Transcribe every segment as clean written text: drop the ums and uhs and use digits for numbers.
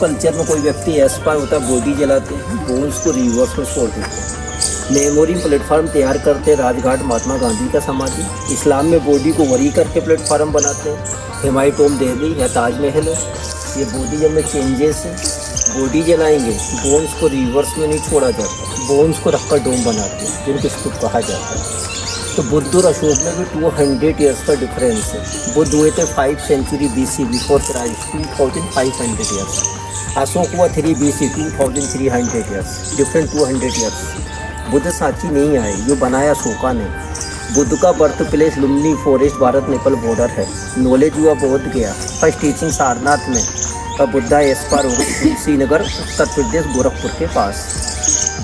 Culture में कोई व्यक्ति एक्सपायर होता है, बॉडी जलाते हैं, बोन्स को रिवर्स में छोड़ देते हैं। मेमोरी प्लेटफार्म तैयार करते हैं, राजघाट महात्मा गांधी का समाधि। इस्लाम में बॉडी को वरी करके प्लेटफार्म बनाते हैं, हिमायतोम दिल्ली या ताजमहल है। ये बॉडी जब में चेंजेस है, बॉडी जलाएंगे, बोन्स को रिवर्स में नहीं छोड़ा जाता, बोन्स को रखकर डोम बनाते हैं जिनको स्तूप कहा जाता है। तो बुद्ध और अशोक में भी 200 ईयर्स का डिफरेंस है। बुद्ध हुए थे 5 century BC before Christ, 2500 years. Ashoka हुआ 3 BC 2300 years, different 200 years. Buddha Sanchi नहीं आए, ये बनाया अशोका ने। बुद्ध का birth place Lumbini forest, Bharat Nepal border है। नॉलेज हुआ बोध गया, फर्स्ट टीचिंग सारनाथ में। अब बुद्धा एस्पार हो गई श्रीनगर उत्तर प्रदेश गोरखपुर के पास।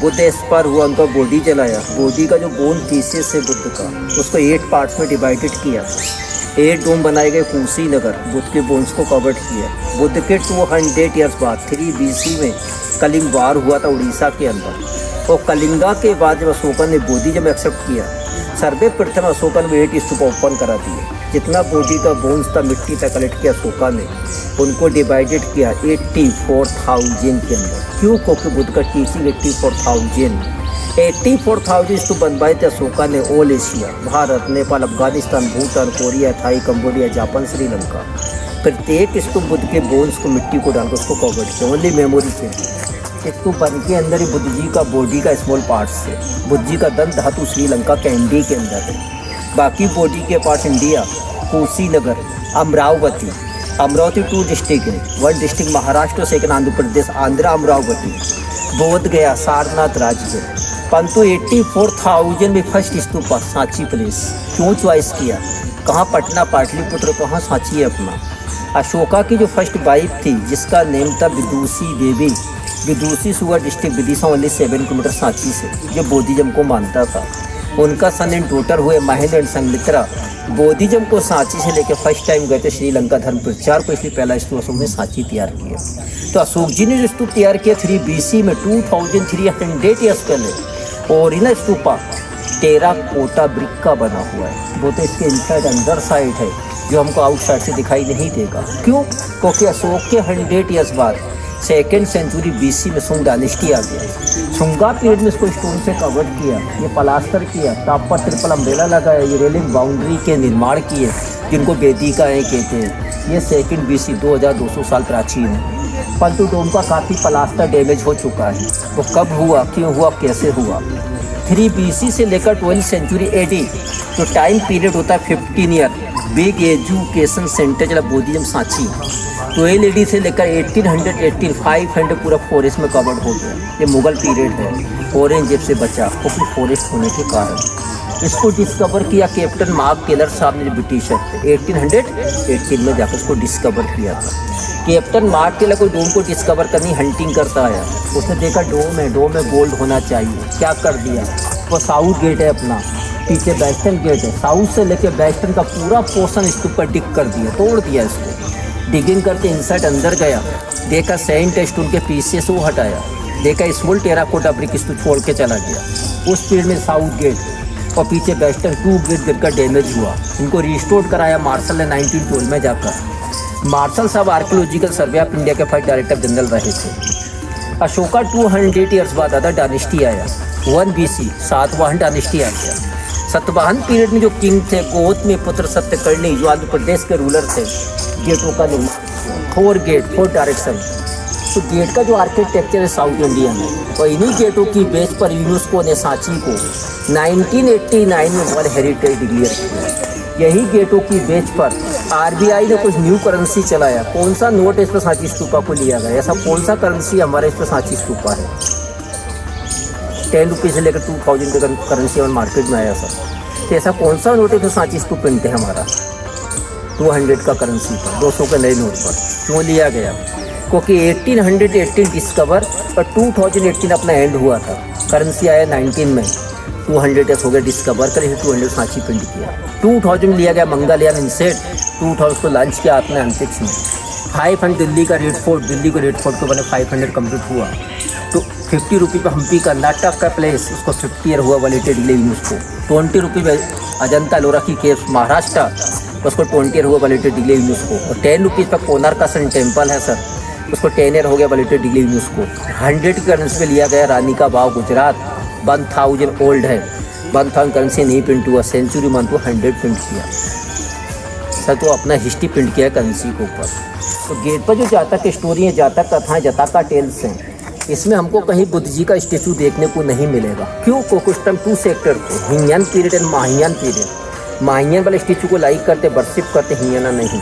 बुद्ध एस्पार हुआ, उनका बॉडी जलाया। बॉडी का जो बोन पीसेस है बुद्ध का, उसको 8 पार्ट्स में डिवाइडेड किया। 8 डोम बनाए गए कुशीनगर, बुद्ध के बोन्स को कवर किया। बुद्ध के 200 ईयर्स बाद 3 BC में कलिंग वार हुआ था उड़ीसा के अंदर। और कलिंगा के बाद जब अशोका ने बुद्धिज्म एक्सेप्ट किया, सर्वप्रथम अशोका ने 8 स्तूप ओपन करा दिए। जितना बॉडी का बोन्स था मिट्टी तक कलेक्ट किया अशोका ने, उनको डिवाइडेड किया 84,000 के अंदर। क्यों? क्योंकि बुद्ध का टीचिंग 84,000 स्तूप बनवाए थे अशोका ने। All Asia, Bharat, Nepal, Afghanistan, Bhutan, Korea, Thai, Cambodia, Japan, Sri Lanka. प्रत्येक स्तूप बुद्ध के बोन्स को मिट्टी को डालकर उसको कवर किया, ओनली मेमोरी से। स्तूप बन के अंदर ही बुद्ध जी का बॉडी का स्मॉल पार्ट्स है। बुद्ध जी का दंत धातु श्रीलंका कैंडी के अंदर है। बाकी बॉडी के parts India, Kushinagar, Amravati. Amravati 2 district है, 1 डिस्ट्रिक्ट महाराष्ट्र, सेकंड आंध्र प्रदेश, आंध्रा अमरावती। बोध गया, सारनाथ, राजगीर। परंतु 84,000 में फर्स्ट स्तूप सांची प्लेस। क्यों चॉइस किया? कहाँ? पटना, पाटलिपुत्र, कहाँ? सांची है अपना। अशोका की जो फर्स्ट वाइफ थी, जिसका नेम था विदुषी देवी। विदुषी सुगर district, Vidisha only 7 kilometre Sanchi से, जो बौद्धिज्म को मानता था। उनका सन एंड डॉटर हुए महेंद्र एंड संगमित्रा। बौद्धिज्म को सांची से लेकर फर्स्ट टाइम गए थे श्रीलंका धर्म प्रचार को, इसलिए पहला स्तूप अशोक ने सांची तैयार किया। तो अशोक जी ने जो स्तूप तैयार किया 3 BC में, 2300 ईयर्स पहले। और इन स्तूपा टेराकोटा ब्रिक का बना हुआ है। वो तो इसके इनसाइड अंदर साइड है, जो हमको आउटसाइड से दिखाई नहीं देगा। क्यों? क्योंकि अशोक के 100 ईयर्स बाद 2nd सेंचुरी BC में सुंग डायनेस्टी आ गया। सुंगा पीरियड में इसको स्टोन से कवर किया, ये प्लास्टर किया, टॉप पर ट्रिपल अम्ब्रेला लगाया, ये रेलिंग बाउंड्री के निर्माण किए, जिनको वेदिकाएँ कहते हैं। ये 2nd BC 2200 साल प्राचीन है। परंतु डोम का काफ़ी प्लास्टर डैमेज हो चुका है। वो कब हुआ, क्यों हुआ, कैसे हुआ? 3 BC से लेकर 12th सेंचुरी AD जो टाइम पीरियड होता है 15 ईयर, बिग एजुकेशन सेंटर चला बौद्धिज्म सांची। 12 AD से लेकर 1800 500 पूरा फॉरेस्ट में कवर्ड हो गया। ये मुगल पीरियड है। औरंगजेब से बचा क्योंकि फॉरेस्ट होने के कारण। इसको डिस्कवर किया कैप्टन मार्क टेलर साहब ने, जो ब्रिटिशर थे। 1818 में जाकर उसको डिस्कवर किया था। कैप्टन मार्क टेलर को डोम को डिस्कवर करनी, हंटिंग करता आया। उसने देखा डोम में गोल्ड होना चाहिए। क्या कर दिया? वो साउथ गेट है अपना, पीछे वेस्टर्न गेट है। साउथ से लेकर वेस्टर्न का पूरा पोर्शन इसके ऊपर डिग कर दिया, तोड़ दिया इसको। डिगिंग करके इनसाइड अंदर गया, देखा सेंट स्टोन के पीसेस वो हटाया, देखा स्मॉल टेराकोटा ब्रिक इसको छोड़ के चला गया। उस पीरियड में साउथ गेट और पीछे वेस्टर्न 2 गेट गिर का डैमेज हुआ। इनको रिस्टोर कराया मार्शल ने 1912 में जाकर। मार्शल साहब आर्कियोलॉजिकल सर्वे ऑफ इंडिया के फर्स्ट डायरेक्टर जनरल रहे थे। अशोका 200 ईयर्स बाद अदर डायनेस्टी आया, 1 BC सातवाहन डायनेस्टी आ गया। सतवाहन पीरियड में जो किंग थे गौतमी पुत्र सत्यकर्णी, जो आंध्र प्रदेश के रूलर थे। गेटों का निर्माण 4 गेट 4 डायरेक्शन। तो गेट का जो आर्किटेक्चर है साउथ इंडिया में, और इन्हीं गेटों की बेस पर यूनेस्को ने सांची को 1989 में वर्ल्ड हेरिटेज डिक्लेयर किया। यही गेटों की बेस पर RBI ने कुछ न्यू करेंसी चलाया। कौन सा नोट इस पर सांची स्तूपा को लिया गया? ऐसा कौन सा करेंसी हमारे इस पर सांची स्तूपा है? 10 रुपीज़ से लेकर 2000 का करेंसी और मार्केट में आया सर। तो ऐसा कौन सा नोट है जो सांची स्तूप प्रिंट है हमारा? 200 का करेंसी पर, 200 के नए नोट पर क्यों लिया गया? क्योंकि 1818 डिस्कवर और 2018 अपना एंड हुआ था। करेंसी आया 19 में, 200 ईयर्स हो गया डिस्कवर कर, 200 सांची प्रिंट किया। 2000 में लिया गया मंगलयान इनसेट, 2000 को लॉन्च किया आपने अंतरिक्ष में। 500 दिल्ली का रेड फोर्ट, दिल्ली को रेड फोर्ट को बने 500 कम्प्लीट हुआ। तो 50 रुपये पर हम्पी कर्नाटक का प्लेस, उसको 50 ईयर हुआ वैलिडेटेड यूनेस्को। 20 रुपये पर अजंता लोरा की केव्स महाराष्ट्र, उसको 20 ईयर हुआ वैलिडेटेड यूनेस्को। और 10 रुपीज़ पर कोणार्क का सन टेम्पल है सर, उसको 10 ईयर हो गया वैलिडिटी डिग्री में उसको। 100 की करेंसी पे लिया गया, रानी का बाव गुजरात 1000 ओल्ड है, 1000 करेंसी नहीं प्रिंट हुआ, सेंचुरी मंथ को 100 प्रिंट किया सर, तो अपना हिस्ट्री प्रिंट किया है करेंसी के ऊपर। तो गेट पर जो जातक की स्टोरी है, जातक कथाएँ, जातका टेल्स हैं, इसमें हमको कहीं बुद्ध जी का स्टेचू देखने को नहीं मिलेगा। क्यों? कोकुस्टम 2 सेक्टर को हिंयान पीरियड एंड माहियान पीरियड, माहियान वाले स्टेचू को लाइक करते, वर्शिप करते, हिंयाना नहीं।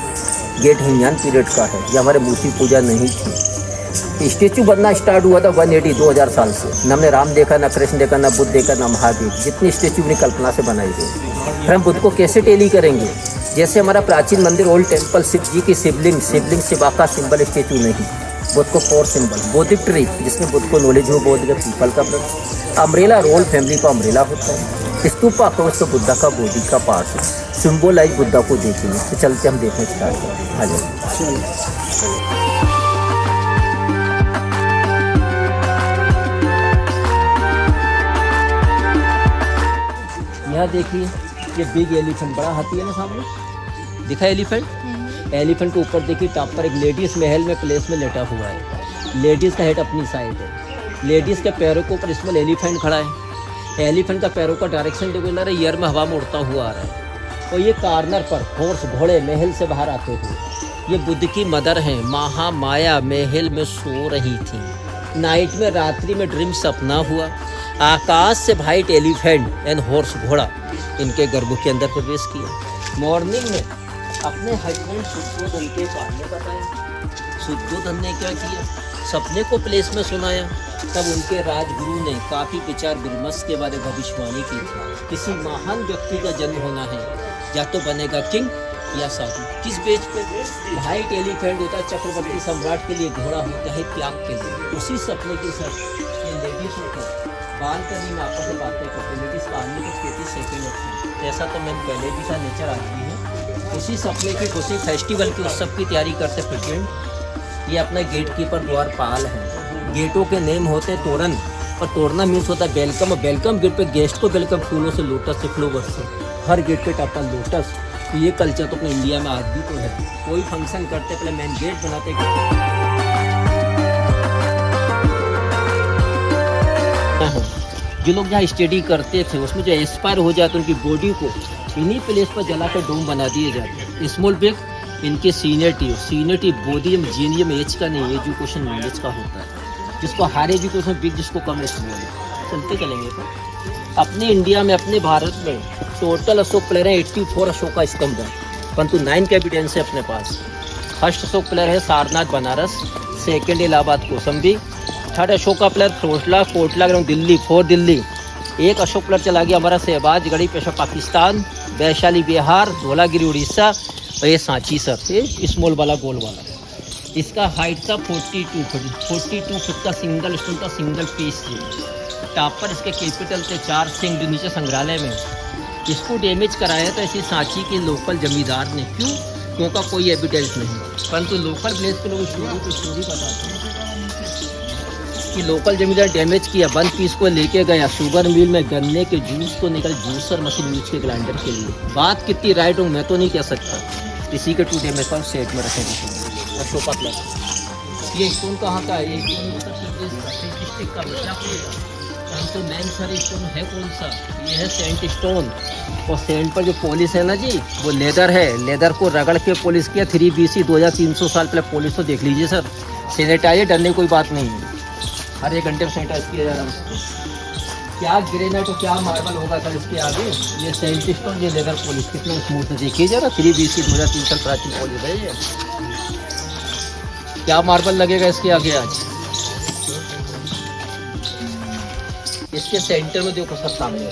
गेट हिंयान पीरियड का है, ये हमारे मूर्ति पूजा नहीं थी। स्टेचू बनना स्टार्ट हुआ था 180 2000 साल से। न हमने राम देखा, ना कृष्ण देखा, ना बुद्ध देखा, ना महादेव, जितनी स्टेचू अपनी कल्पना से बनाई गई। फिर हम बुद्ध को कैसे टेली करेंगे? जैसे हमारा प्राचीन मंदिर ओल्ड टेम्पल शिव जी की शिवलिंग शिवा का सिंबल स्टेचू नहीं, बुद्ध को 4 सिंबल, बौद्धिक ट्री जिसमें बुद्ध को नॉलेज हो, बोध पीपल का प्रतीक, अम्ब्रेला रोल फैमिली का अम्ब्रेला होता है, स्तूपा अक्रॉस तो बुद्धा का बॉडी का पार्ट है, सिम्बोलाइज बुद्धा को देखेंगे। तो चलते हम देखने स्टार्ट करें, आ जाए। यहाँ देखिए ये बिग एलिफेंट, बड़ा हाथी है ना सामने दिखा एलिफेंट। एलिफेंट के ऊपर देखिए टॉप पर एक लेडीज महल में प्लेस में लेटा हुआ है, लेडीज का हेड अपनी साइड है, लेडीज के पैरों के ऊपर इसमें एलिफेंट खड़ा है। एलिफेंट का पैरों का डायरेक्शन देखो ना, एयर में हवा में उड़ता हुआ आ रहा है। और ये कार्नर पर हॉर्स घोड़े महल से बाहर आते हुए, ये बुद्ध की मदर हैं, महामाया महल में सो रही थी। नाइट में, रात्रि में ड्रीम सपना हुआ, आकाश से वाइट एलिफेंट एंड हॉर्स घोड़ा इनके गर्भ के अंदर प्रवेश किया। मॉर्निंग में अपने हस्बैंड शुद्धोधन के बारे में बताया। शुद्धोधन ने क्या किया? सपने को प्लेस में सुनाया। तब उनके राजगुरु ने काफ़ी विचार विमर्श के बारे में भविष्यवाणी की थी। किसी महान व्यक्ति का जन्म होना है, या तो बनेगा किंग या साधु। किस बेच पे? वाइट एलिफेंट होता है चक्रवर्ती सम्राट के लिए, घोड़ा होता है त्याग के लिए। उसी सपने के साथ ये लेडीज होकर बालकनी में आपस में बातें करते, लेडीज कहानी कुछ 33 सेकेंड होती है। ऐसा तो मैंने पहले भी था, नेचर आदमी है। उसी सपने की खुशी फेस्टिवल की उत्सव की तैयारी करते प्रेजेंट। ये अपना गेट कीपर द्वारपाल है। गेटों के नेम होते तोरण, और तोड़ना मीन्स होता है वेलकम। और वेलकम गेट पे गेस्ट को वेलकम फूलों से, लोटस से, फ्लावर से, हर गेट पे टपा लोटस। तो ये कल्चर तो अपने इंडिया में आज भी तो है। कोई फंक्शन करते पहले मेन गेट बनाते। जो लोग जहाँ स्टडी करते थे उसमें जो एक्सपायर हो जाते उनकी बॉडी को इन्हीं प्लेस पर जला कर डोम बना दिए जाते। स्मॉल बिग इनके सीनियरिटी बॉडी में जीनियम एज का नहीं, एजुकेशन नॉलेज का होता है। जिसको हाई एजुकेशन बिग, जिसको कम स्मॉल। चलते चलेंगे तो अपने इंडिया में, अपने भारत में टोटल अशोक प्लेयर है 84 अशोक का स्तंभ है, परंतु 9 एविडेंस है अपने पास। फर्स्ट अशोक प्लेयर है सारनाथ बनारस, सेकेंड इलाहाबाद कौसम्बी, थर्ड अशोक का प्लेयर कोटला ग्राउंड दिल्ली, 4 दिल्ली। एक अशोक प्लेयर चला गया हमारा शहबाज गढ़ी पेशा पाकिस्तान, वैशाली बिहार, धौलागिरी उड़ीसा, और ये सांची सर, ये स्मॉल वाला गोल वाला। इसका हाइट था 42 फुट का सिंगल स्टोन का सिंगल पीस। टॉप पर इसके कैपिटल थे 4 सिंह, जो नीचे संग्रहालय में। इसको डैमेज कराया था इसी सांची के लोकल जमींदार ने। क्यों? क्योंकि कोई एविडेंस नहीं, परंतु लोकल प्लेस के लोग स्टोरी बताते हैं कि लोकल जमींदार डैमेज किया। 1 पीस को लेके गया शुगर मिल में, गन्ने के जूस को निकल जूसर मशीन यूज के ग्राइंडर के लिए। बात कितनी राइट हूँ मैं तो नहीं कह सकता। इसी के 2 डैमेज पर सेट में रखेंगे। अशोका प्लस ये स्टोन कहाँ का है? ये डिस्ट्रिक्ट का तो मेन सर स्टोन है कौन सा? ये है सेंट स्टोन। और सेंट पर जो पॉलिश है ना जी, वो लेदर है। लेदर को रगड़ के पॉलिश किया। 3 BC 2300 साल पहले पॉलिश तो देख लीजिए सर। सैनिटाइज डरने कोई बात नहीं है, हर 1 घंटे में सैनिटाइज किया जा रहा है। क्या ग्रेनाइट और क्या मार्बल होगा सर इसके आगे? ये सेंट स्टोन, ये लेदर पॉलिश कितना स्मूथ है, देखिए जरा। 3 BC 2300 साल प्राचीन पॉलिश है ये। क्या मार्बल लगेगा इसके आगे आज? इसके सेंटर में देखो सब सामने,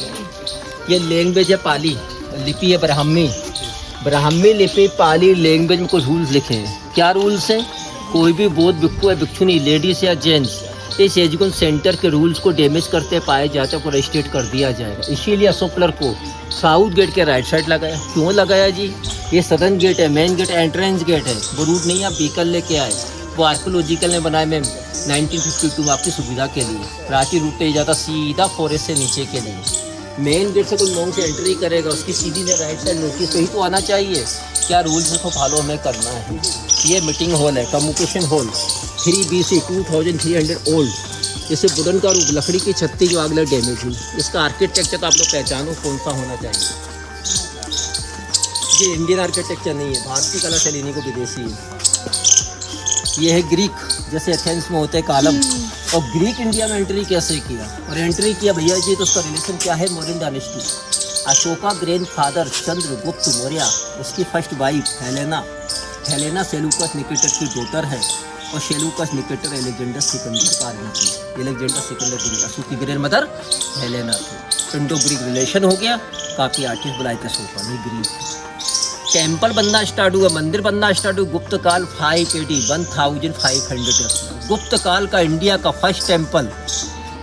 ये लैंग्वेज है पाली, लिपि है ब्राह्मी लिपि पाली लैंग्वेज में कुछ रूल्स लिखे हैं। क्या रूल्स हैं? कोई भी बौद्ध भिक्षु या भिक्षुनी, लेडीज या जेंट्स, इस एजुकेशन सेंटर के रूल्स को डैमेज करते पाए जाते को रजिस्ट्रेट कर दिया जाएगा। इसीलिए अशोक प्लर को साउथ गेट के राइट साइड लगाया। क्यों लगाया जी? ये सदर्न गेट है, मेन गेट एंट्रेंस गेट है। वो रूट नहीं आप व्हीकल लेके आए, वो आर्कोलॉजिकल ने बनाए मैम 1952 में आपकी सुविधा के लिए। प्राचीन रूट पे जाता सीधा फॉरेस्ट से नीचे के लिए। मेन गेट से कोई लॉन्ग से एंट्री करेगा, उसकी सीधी ने राइट साइड नोटिस पे ही तो आना चाहिए। क्या रूल्स को फॉलो हमें करना है। ये मीटिंग हॉल है, कम्युनिकेशन हॉल। 3BC 2300 old. जैसे वुडन का रूप, लकड़ी की छत्ती जो अगला डैमेज हुई। इसका आर्किटेक्चर तो आप लोग पहचानो कौन सा होना चाहिए। ये इंडियन आर्किटेक्चर नहीं है, भारतीय कला शैली नहीं को विदेशी है। ये है ग्रीक, जैसे एथेंस में होते हैं कालम। और ग्रीक इंडिया में एंट्री कैसे किया, और एंट्री किया भैया जी, तो उसका रिलेशन क्या है, Mauryan dynasty. Ashoka grand father Chandragupta Maurya, उसकी फर्स्ट वाइफ हेलेना सेलूकस निकेटर की डॉटर है। और सेलूकस निकेटर एलेक्जेंडर सिकंदर का आदमी थी। एलेक्जेंडर सिकंदर की अशोक की ग्रैंड मदर हेलेना थी। इंडो ग्रीक रिलेशन हो गया। काफ़ी आर्टिस्ट बुलाए थे अशोका ने, ग्रीक। टेम्पल बनना स्टार्ट हुआ, मंदिर बनना स्टार्ट हुआ गुप्त काल 580 1500। गुप्त काल का इंडिया का फर्स्ट टेम्पल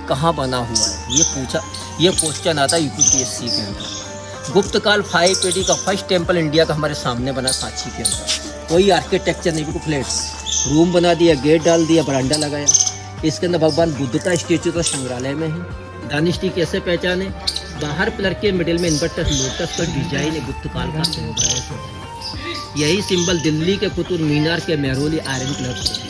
कहाँ बना हुआ है, ये क्वेश्चन आता है यूपीएससी के अंदर। गुप्त काल 580 का फर्स्ट टेम्पल इंडिया का हमारे सामने बना, सांची के अंदर। कोई आर्किटेक्चर नहीं, बिल्कुल फ्लैट रूम बना दिया, गेट डाल दिया, बरांडा लगाया। इसके अंदर भगवान बुद्ध का स्टेचू तो संग्रहालय में है। डायनेस्टी कैसे पहचाने, बाहर पिलर के मिडिल में इन्वर्टर लोटस का डिजाइन है, गुप्त काल का सिंबल है। यही सिंबल दिल्ली के कुतुब मीनार के मेहरोली आयरन क्लब से।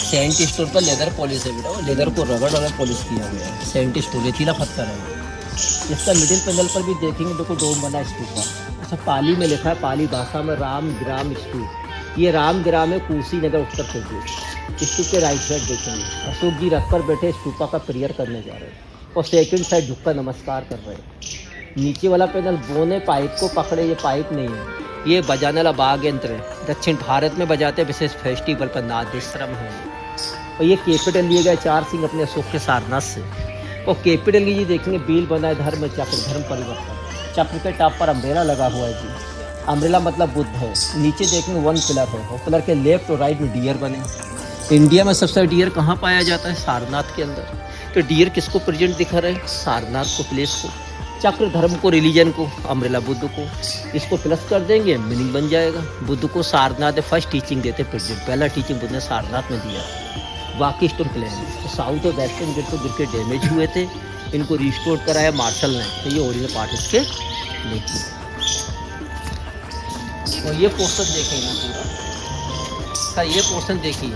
सेंट स्टोन पर लेदर पॉलिश है बेटा, लेदर को रगड़ पॉलिश किया गया है। सेंट स्टोन रेतीला पत्थर है। इसका मिडिल पैनल पर भी देखेंगे, देखो डोम बना स्तूपा। अच्छा, पाली में लिखा है, पाली भाषा में राम ग्राम स्तूप। ये राम ग्राम है, कुशीनगर उत्तर प्रदेश। स्तूप के राइट साइड देखेंगे अशोक जी रथ पर बैठे स्तूपा का प्रेयर करने जा रहे हैं, और सेकंड साइड झुककर नमस्कार कर रहे हैं। नीचे वाला पैनल बोने पाइप को पकड़े, ये पाइप नहीं है, ये बजाने वाला बाघ यंत्र है। दक्षिण भारत में बजाते विशेष फेस्टिवल पर नादेश्रम है। और ये कैपिटल लिए गए 4 सिंह अपने अशोक के सारनाथ से। और कैपिटल की जी देखेंगे बील बना है, धर्म चक्र, धर्म परिवर्तन। चक्र के टॉप पर अम्ब्रेला लगा हुआ है जी। अम्ब्रेला मतलब बुद्ध है। नीचे देखेंगे 1 पिलर है, और पिलर के लेफ्ट और राइट में डियर बने। इंडिया में सबसे डियर कहाँ पाया जाता है, सारनाथ के अंदर। तो डियर किसको प्रेजेंट दिखा रहे हैं, सारनाथ को, प्लेस को। चक्र धर्म को, रिलीजन को, अम्ब्रेला बुद्ध को। इसको प्लस कर देंगे, मीनिंग बन जाएगा। बुद्ध को सारनाथ फर्स्ट टीचिंग देते प्रेजेंट, पहला टीचिंग बुद्ध ने सारनाथ में दिया। बाकी स्टोन प्लेन तो साउथ और वेस्टर्न गेट तो गिर के डैमेज हुए थे, इनको रिस्टोर कराया मार्शल ने। तो ये ओरिजिनल पार्ट इसके नहीं किए। और ये पोर्शन देखेंगे पूरा सर, ये पोर्शन देखिए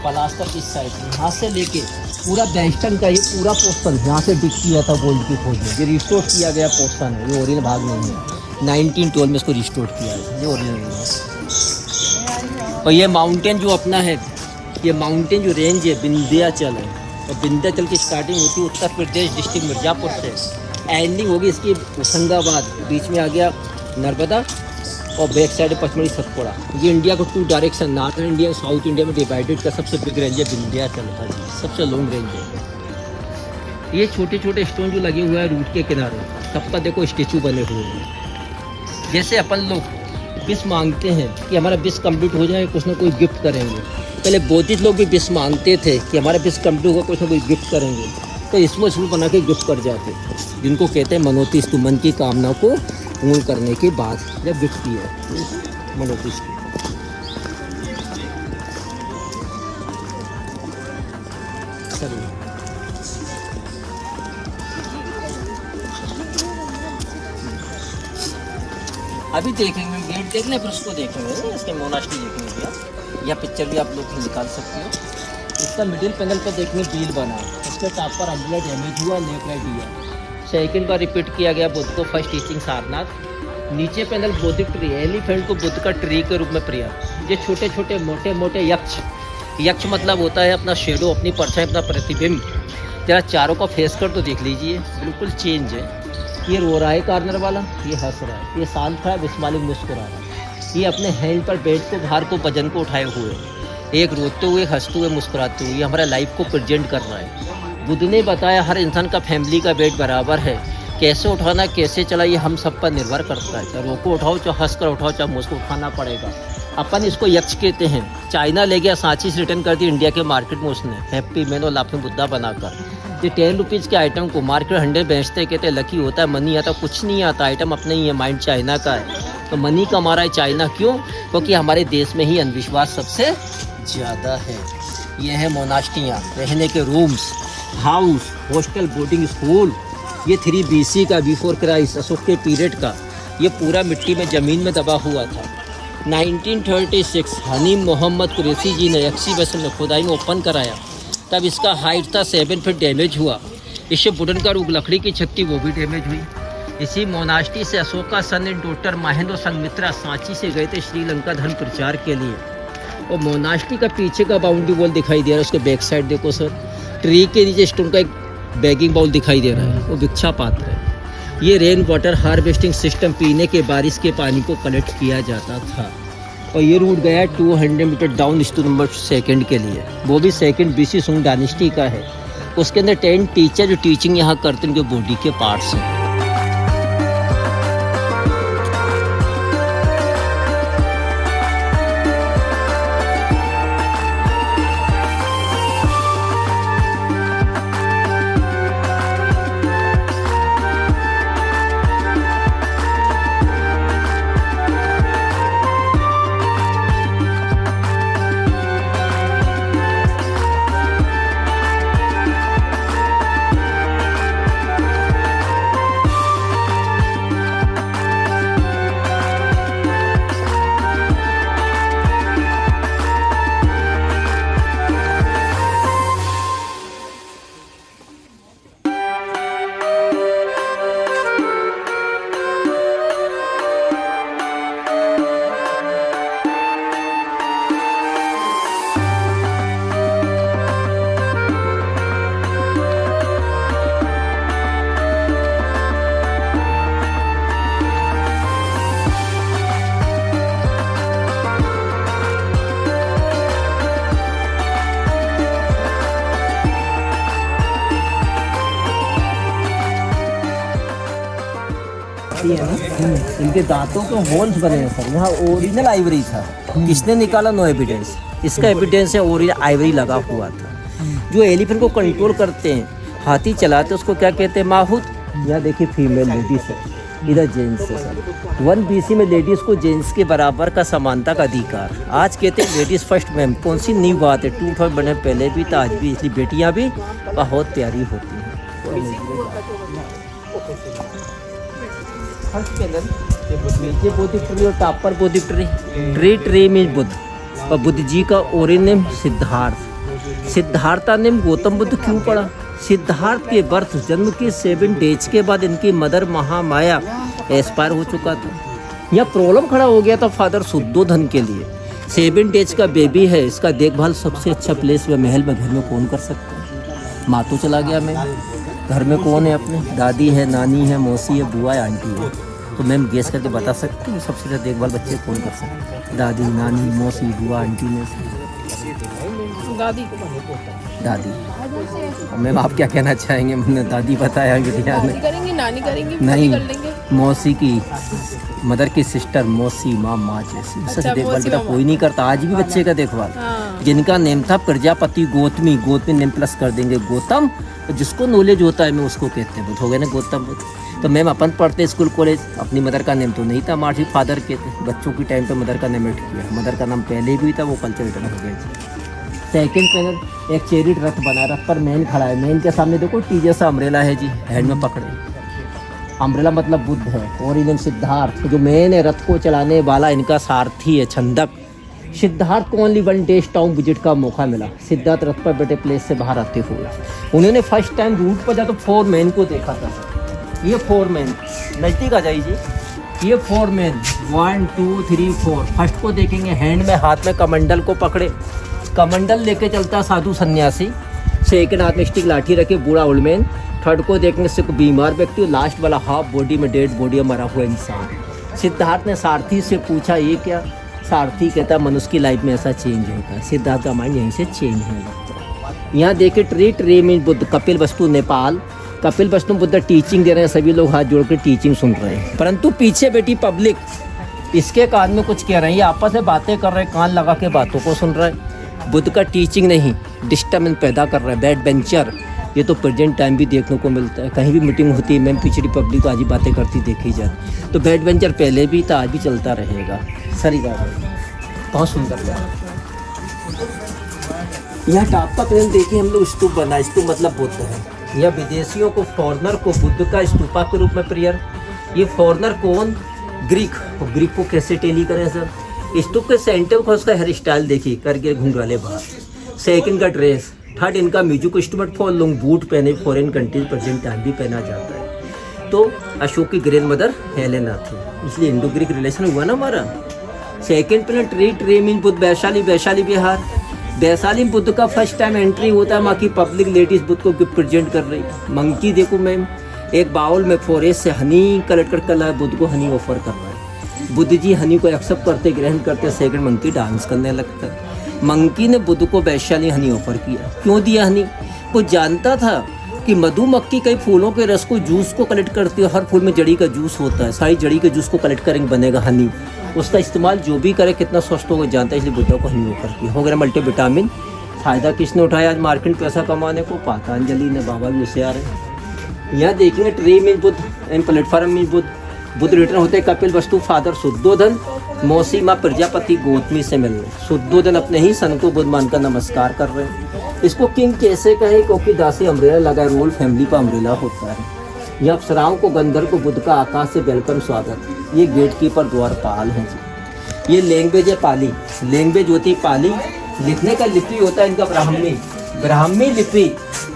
पलास्तर इस साइड यहाँ से लेके पूरा वेस्टर्न का ये पूरा पोर्शन यहाँ से डिक किया था गोल्ड की खोज में। ये रिस्टोर किया गया पोर्शन है, ये ओरिजिनल भाग नहीं है। 1912 में इसको रिस्टोर किया है, ये ओरिजिनल नहीं है। और ये माउंटेन जो अपना है, ये माउंटेन जो रेंज है विंध्याचल है। और विंध्याचल की स्टार्टिंग होती है उत्तर प्रदेश डिस्ट्रिक्ट मिर्ज़ापुर से, एंडिंग होगी इसकी होशंगाबाद। बीच में आ गया नर्मदा, और बैक साइड पचमढ़ी सतपुड़ा। ये इंडिया को 2 डायरेक्शन, नॉर्थ इंडिया और साउथ इंडिया में डिवाइडेड का सबसे बिग रेंज है विंध्याचल का, सबसे लॉन्ग रेंज है। ये छोटे छोटे स्टोन जो लगे हुए हैं रूट के किनारे, सबका देखो स्टेचू बने हुए हैं। जैसे अपन लोग विश मांगते हैं कि हमारा विश कंप्लीट हो जाए, कुछ ना कोई गिफ्ट करेंगे। पहले बौद्धिस्ट लोग भी विश मांगते थे कि हमारा विश कंप्लीट होगा, कुछ ना कोई गिफ्ट करेंगे। तो इसमें इसमें बना के गिफ्ट कर जाते, जिनको कहते हैं मनोतीस्तु, मन की कामना को पूर्ण करने के बाद जब गिफ्ट किया मनोतीस्तु। अभी देखेंगे गेट देख लें, फिर उसको देखेंगे, इसके मोनास्ट्री देखेंगे भैया। यह पिक्चर भी आप लोग निकाल सकते हो। इसका मिडिल पैनल पर देखेंगे बील बना, इसके टॉप पर अम्ब्रेला डैमेज हुआ, लेफ्ट राइट दिया। सेकंड बार रिपीट किया गया बुद्ध को फर्स्ट टीचिंग सारनाथ। नीचे पैनल बौद्धिक ट्री, एलिफेंट को बुद्ध का ट्री के रूप में प्रिया। ये छोटे छोटे मोटे मोटे यक्ष, यक्ष मतलब होता है अपना शेडो, अपनी परछाई, अपना प्रतिबिंब। जरा चारों का फेस कर तो देख लीजिए, बिल्कुल चेंज है। ये रो रहा है कार्नर वाला, ये हंस रहा है, ये शांत खड़ा है, बिस्मालिक मुस्कुरा रहा है। ये अपने हैंड पर बेड को, भार को, वजन को उठाए हुए, एक रोते हुए, हंसते हुए, मुस्कुराते हुए, हमारा लाइफ को प्रेजेंट कर रहा है। बुद्ध ने बताया हर इंसान का फैमिली का वेट बराबर है, कैसे उठाना, कैसे चला, ये हम सब पर निर्भर करता है। चाहे रोको उठाओ, चाहे हंस कर उठाओ, चाहे मुझको उठाना पड़ेगा। अपन इसको यक्ष कहते हैं। चाइना ले गया, सांची से रिटर्न कर दी इंडिया के मार्केट में उसने, हैप्पी मैन और लाफिंग बुद्धा बनाकर। ये 10 रुपीज़ के आइटम को मार्केट 100 बेचते, कहते हैं लकी होता है, मनी आता, कुछ नहीं आता, आइटम अपने ही है, माइंड चाइना का है। तो मनी कमा रहा है चाइना, क्यों? क्योंकि हमारे देश में ही अंधविश्वास सबसे ज़्यादा है। ये है मोनास्ट्रियाँ, रहने के rooms, house, hostel, boarding school, ये 3 BC का, बिफोर क्राइस्ट, अशोक के पीरियड का। ये पूरा मिट्टी में ज़मीन में दबा हुआ था। 1936 हनीम मोहम्मद कुरैशी जी ने यक्सी वैसल में खुदाई में ओपन कराया, तब इसका हाइट था 7 फीट। डैमेज हुआ। इससे वुडन का रूप लकड़ी की छत थी, वो भी डैमेज हुई। इसी मोनास्ट्री से अशोक का सन एंड डॉटर महेंद्र संघमित्रा सांची से गए थे श्रीलंका धर्म प्रचार के लिए। और मोनास्ट्री का पीछे का बाउंड्री वॉल दिखाई दे रहा है, उसके बैक साइड देखो सर, ट्री के नीचे स्टोन का एक बैगिंग बाउल दिखाई दे रहा है, वो भिक्षा पात्र है। ये रेन वाटर हार्वेस्टिंग सिस्टम, पीने के बारिश के पानी को कलेक्ट किया जाता था। और ये रूट गया 200 मीटर डाउन स्तू नंबर 2 के लिए, वो भी 2 BC सुंग डायनेस्टी का है। उसके अंदर 10 टीचर जो टीचिंग यहाँ करते हैं, उनके बॉडी के पार्ट्स हैं। है ना, इनके दांतों के होल्स बने हैं सर। यहाँ ओरिजिनल आइवरी था, किसने निकाला? No evidence. इसका एविडेंस है ओरिजिनल आइवरी लगा हुआ था। जो एलिफेंट को कंट्रोल करते हैं, हाथी चलाते हैं, उसको क्या कहते हैं? माहूत। यहाँ देखिए फीमेल लेडीज है, इधर जेंट्स है सर। 1 BC में लेडीज को जेंट्स के बराबर का समानता का अधिकार। आज कहते हैं लेडीज फर्स्ट। मैम कौन सी न्यू बात है? 2000 बने पहले भी था, आज भी। इसलिए बेटियाँ भी बहुत प्यारी होती हैं। फर्स्ट पैनल नीचे बोधिक ट्री और टॉप पर बोधिक ट्री। ट्री में बुद्ध, और बुद्ध जी का original name Siddharth. Siddhartha name Gautam Buddha क्यों पड़ा? सिद्धार्थ के बर्थ, जन्म के 7 डेज के बाद इनकी मदर महामाया एक्सपायर हो चुका था। यह प्रॉब्लम खड़ा हो गया था फादर शुद्धोधन के लिए। 7 डेज का बेबी है, इसका देखभाल सबसे अच्छा प्लेस में महल में घर में कौन कर सकता है? माँ तो चला गया, मैं घर में कौन है? अपने दादी है, नानी है, मौसी है, बुआ है, आंटी है। तो मैम गेस करके बता सकते हैं सबसे ज़्यादा देखभाल बच्चे कौन कर सकते हैं? दादी, नानी, मौसी, बुआ, आंटी में से दादी। मैम आप क्या कहना चाहेंगे? मैंने दादी बताया, बिटिया ने करेंगे, नानी करेंगे, नहीं कर लेंगे। मौसी की, मदर की सिस्टर, मौसी, माँ जैसी। उससे देखभाल बेटा कोई नहीं करता आज भी बच्चे का देखभाल। जिनका नेम था प्रजापति गौतमी, गौतमी नेम प्लस कर देंगे गौतम। जिसको नॉलेज होता है मैं उसको कहते हैं बुद्ध, हो गए ना गौतम बुद्ध। तो मैम अपन पढ़ते स्कूल कॉलेज, अपनी मदर का नेम तो नहीं था, हमारी फादर के थे। बच्चों के टाइम पे मदर का नेम ऐड किया, मदर का नाम पहले भी था, वो कल्चर रिटर्न हो गया। सेकेंड पैनल एक चेरिट रथ बना, रथ पर मैन खड़ा है। मैन के सामने देखो टी जैसा अम्ब्रेला है जी, हैंड में पकड़े। अम्ब्रेला मतलब बुद्ध है। और इन्हें सिद्धार्थ जो मैन है, रथ को चलाने वाला, इनका सारथी है छंदक। सिद्धार्थ को ओनली 1 डे टाउन विजिट का मौका मिला। सिद्धार्थ रथ पर बैठे प्लेस से बाहर आते हुए उन्होंने फर्स्ट टाइम रूट पर जा तो 4 मैन को देखा था। ये 4 मैन नजदीक आ जाइए। ये 4 मैन 1 2 3 4। फर्स्ट को देखेंगे हैंड में, हाथ में कमंडल को पकड़े, कमंडल लेके चलता साधु सन्यासी। सेकंड हाथ में स्टिक लाठी रखे बूढ़ा ओल्ड मैन। थर्ड को देखने से कोई बीमार व्यक्ति। लास्ट वाला हाफ बॉडी में डेड बॉडी मरा हुआ इंसान। सिद्धार्थ ने सारथी से पूछा ये क्या? सारथी कहता मनुष्य की लाइफ में ऐसा चेंज होता है। सिद्धार्थ का माइंड यहीं से चेंज है। यहाँ देखे ट्री में बुद्ध, कपिल वस्तु नेपाल। कपिल वस्तु बुद्ध टीचिंग दे रहे हैं, सभी लोग हाथ जोड़ कर टीचिंग सुन रहे हैं। परंतु पीछे बैठी पब्लिक इसके कान में कुछ कह रहे हैं, ये आपस में बातें कर रहे हैं, कान लगा के बातों को सुन रहे हैं। बुद्ध का टीचिंग नहीं, डिस्टर्बेंस पैदा कर रहा है, बैड वेंचर। ये तो प्रेजेंट टाइम भी देखने को मिलता है, कहीं भी मीटिंग होती है मैम पिछड़ी पब्लिक तो आज ही बातें करती देखी जाती। तो बैड वेंचर पहले भी था, आज भी चलता रहेगा। सही बात है, बहुत सुंदर है। यहाँ टॉप का पैनल देखिए हम लोग, स्तूप बना। स्तूप मतलब बुद्ध है। या विदेशियों को, फॉरनर को बुद्ध का स्तूपा के रूप में प्रेयर। ये फॉरनर कौन? ग्रीक। और ग्रीक को कैसे टेली करें सर? स्तूप के सेंटर को उसका हेयर स्टाइल देखिए, करके घुंघराले बाल। सेकंड का ड्रेस। थर्ड इनका music instrument for long boot पहने, फॉरेन कंट्रीज प्रेजेंट टाइम भी पहना जाता है। तो अशोक की ग्रैंड मदर हेलेना थी, इसलिए इंडो ग्रीक रिलेशन हुआ ना हमारा। Second plane tree mean Buddha, Vaishali, Vaishali Bihar. Vaishali में बुद्ध का फर्स्ट टाइम एंट्री होता है, वहाँ की पब्लिक लेडीज बुद्ध को गिफ्ट प्रेजेंट कर रही। मंकी देखो मैम, एक बाउल में फॉरेस्ट से हनी कलेक्ट कर कल बुद्ध को हनी ऑफर कर रहा है। बुद्ध जी हनी को एक्सेप्ट करते, ग्रहण करते। सेकंड मंकी डांस करने लगता है। मंकी ने बुद्ध को वैशाली हनी ऑफर किया। क्यों दिया हनी? वो जानता था कि मधुमक्खी कई फूलों के रस को, जूस को कलेक्ट करती है। हर फूल में जड़ी का जूस होता है, सारी जड़ी के जूस को कलेक्ट करेंगे, बनेगा हनी। उसका इस्तेमाल जो भी करे कितना स्वस्थ होगा जानता है, इसलिए बुद्धा को हनी ऑफर किया। हो गया मल्टीविटामिन। फायदा किसने उठाया आज मार्केट पैसा कमाने को? पतंजलि ने। बाबा भी उसे आ रहे हैं। यहाँ देखेंगे tree mean Buddha and platform mean Buddha. Buddha return होते कपिल वस्तु फादर शुद्धोधन, मौसी माँ प्रजापति गौतमी से मिलने। शुद्धोधन अपने ही सन को बुद्ध मानकर नमस्कार कर रहे हैं। इसको किंग कैसे कहे? क्योंकि दासी अम्ब्रेला लगा, रोल फैमिली का अम्ब्रेला होता है। यह अप्सराओं को, गंधर्व को बुद्ध का आकाश से वेलकम स्वागत। ये गेट कीपर द्वारपाल हैं जी। ये लैंग्वेज है पाली। लैंग्वेज होती है पाली। लिखने का लिपि होता है इनका ब्राह्मी। ब्राह्मी लिपि,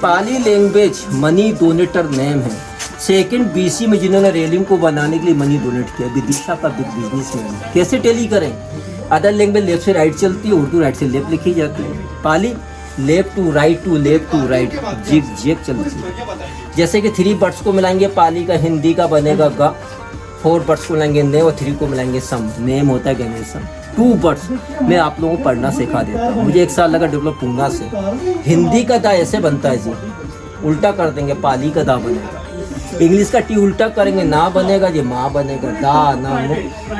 पाली लैंग्वेज मनी डोनेटर नेम है। सेकंड बीसी में जिन्होंने रेलिंग को बनाने के लिए मनी डोनेट किया, विदिशा का बिग बिजनेस मैन। कैसे टेली करें? अदर लैंग्वेज लेफ्ट से राइट चलती है, उर्दू राइट से लेफ्ट लिखी जाती है। Pali left to right, zigzag चलती है। जैसे कि 3 बर्ड्स को मिलाएंगे पाली का, हिंदी का बनेगा ग। 4 बर्ड्स को मिलाएंगे ने, और 3 को मिलाएंगे सम, नेम होता है गणेशम। 2 बर्ड्स मैं आप लोगों को पढ़ना सिखा देता हूँ, मुझे 1 साल लगा डेवलप पूंगा से। हिंदी का दा ऐसे बनता है जी, उल्टा कर देंगे, पाली का दा बनेगा। इंग्लिश का टी उल्टा करेंगे, ना बनेगा जी माँ बनेगा। दा ना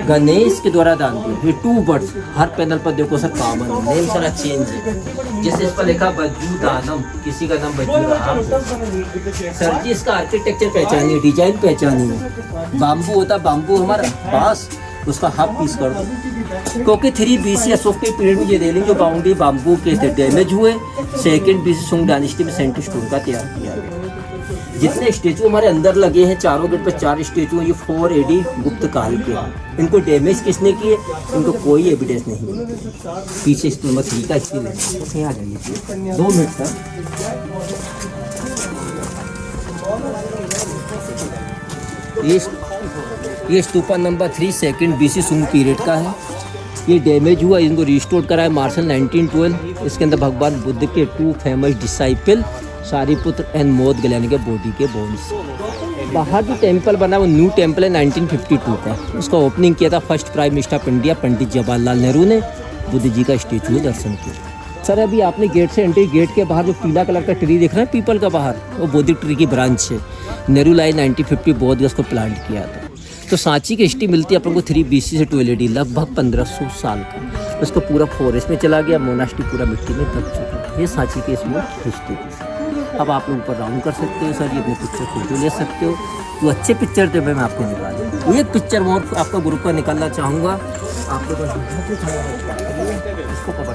गणेश के द्वारा दान दिए। ये 2 बर्ड्स हर पैनल पर देखो सर कॉमन है, नेम सारा चेंज है। जैसे इस पर लिखा बज्जू दानम, किसी का नाम बज्जू राम। सर जी इसका आर्किटेक्चर पहचानिए, डिजाइन पहचानिए। बाम्बू होता, बाम्बू हमारा पास, उसका हाफ पीस कर दो। क्योंकि 3 BC अशोक के पीरियड में ये रेलिंग जो बाउंड्री बाम्बू के थे डैमेज हुए। सेकंड BC सुंग डायनेस्टी में सेंटर स्टोन का तैयार किया गया। जितने स्टेचू हमारे अंदर लगे हैं, चारों गेट पर 4 स्टेचू, ये 4 AD गुप्त काल के हैं। इनको डैमेज किसने किए? इनको कोई एविडेंस नहीं है। पीछे स्टोन का इसकी आ जाइए 2 मिनट तक। ये स्तूपा नंबर 3 सेकंड BC सुंग पीरियड का है। ये डैमेज हुआ, इनको रिस्टोर कराया मार्च 1912। इसके अंदर भगवान बुद्ध के 2 फेमस डिसाइपल सारिपुत्र एंड मोद गलानी के बॉडी के बोन्स। बाहर जो टेम्पल बना वो न्यू टेम्पल है 1952 का। उसका ओपनिंग किया था first prime minister of India Pandit Jawaharlal Nehru ने। बुद्ध जी का स्टेचू में दर्शन किया। सर अभी आपने गेट से एंट्री, गेट के बाहर जो पीला कलर का ट्री दिख रहा है पीपल का बाहर, वो बोधि ट्री की ब्रांच है। नेहरू लाई 1950 बोध उसको प्लांट किया था। तो सांची की हिस्ट्री मिलती है अपन को 3 BC से 12 AD, लगभग 1500 साल का। उसको पूरा फॉरेस्ट में चला गया, मोनास्ट्री पूरा मिट्टी में दब चुका है। ये सांची की इसमें हिस्ट्री थी। अब आप लोग ऊपर राउंड कर सकते हो सर, ये अपने पिक्चर फोटो ले सकते हो। तो अच्छे पिक्चर थे मैं आपको निकाल, एक पिक्चर और आपका ग्रुप पर निकालना चाहूँगा। आप लोग इसको कवर